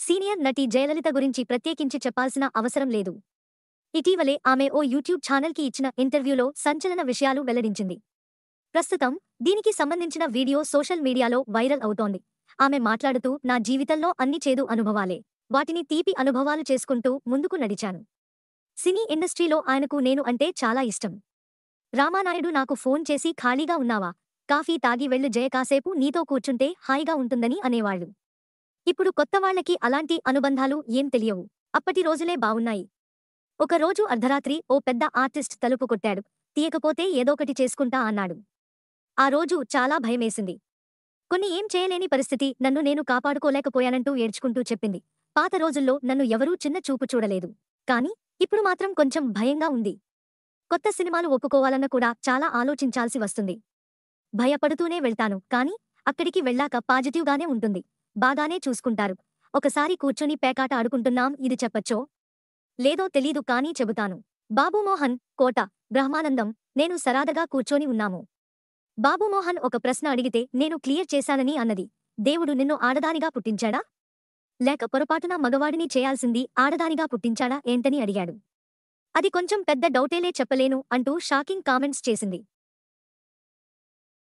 Senior నటి జయలలిత గురించి ప్రత్యేకించి చెప్పాల్సిన అవసరం లేదు. ఇటీవలే ఆమె ఓ యూట్యూబ్ ఛానల్కి ఇచ్చిన ఇంటర్వ్యూలో సంచలన విషయాలు వెల్లడించింది. ప్రస్తుతం దీనికి సంబంధించిన వీడియో సోషల్ మీడియాలో వైరల్ అవుతోంది. ఆమె మాట్లాడుతూ, నా జీవితంలో అన్ని చేదు అనుభవాలే. వాటిని తీపి అనుభవాలు చేసుకుంటూ ముందుకు నడిచాను. సినీ ఇండస్ట్రీలో ఆయనకు నేను అంటే చాలా ఇష్టం. రామానాయుడు నాకు ఫోన్ చేసి ఖాళీగా ఉన్నావా? కాఫీ తాగి వెళ్ళు జయ, కాసేపు నీతో కూర్చుంటే హాయిగా ఉంటుందని అనేవాళ్లు. ఇప్పుడు కొత్తవాళ్లకి అలాంటి అనుబంధాలు ఏం తెలియవు. అప్పటి రోజులే బావున్నాయి. ఒకరోజు అర్ధరాత్రి ఓ పెద్ద ఆర్టిస్ట్ తలుపు కొట్టాడు. తీయకపోతే ఏదోకటి చేసుకుంటా అన్నాడు. ఆ రోజు చాలా భయమేసింది. కొన్ని ఏం చేయలేని పరిస్థితి, నన్ను నేను కాపాడుకోలేకపోయానంటూ ఏడ్చుకుంటూ చెప్పింది. పాత రోజుల్లో నన్ను ఎవరూ చిన్న చూపు చూడలేదు. కానీ ఇప్పుడు మాత్రం కొంచెం భయంగా ఉంది. కొత్త సినిమాలు ఒప్పుకోవాలన్న కూడా చాలా ఆలోచించాల్సి వస్తుంది. భయపడుతూనే వెళ్తాను, కానీ అక్కడికి వెళ్ళాక పాజిటివ్గానే ఉంటుంది. బాగానే చూసుకుంటారు. ఒకసారి కూర్చొని పేకాట ఆడుకుంటున్నాం, ఇది చెప్పచ్చో లేదో తెలీదు కానీ చెబుతాను. బాబుమోహన్, కోట, బ్రహ్మానందం, నేను సరాదగా కూర్చొని ఉన్నాము. బాబుమోహన్ ఒక ప్రశ్న అడిగితే నేను క్లియర్ చేశానని అన్నది. దేవుడు నిన్ను ఆడదానిగా పుట్టించాడా? లేక పొరపాటున మగవాడిని చేయాల్సింది ఆడదానిగా పుట్టించాడా ఏంటని అడిగాడు. అది కొంచెం పెద్ద డౌటేలే, చెప్పలేను అంటూ షాకింగ్ కామెంట్స్ చేసింది.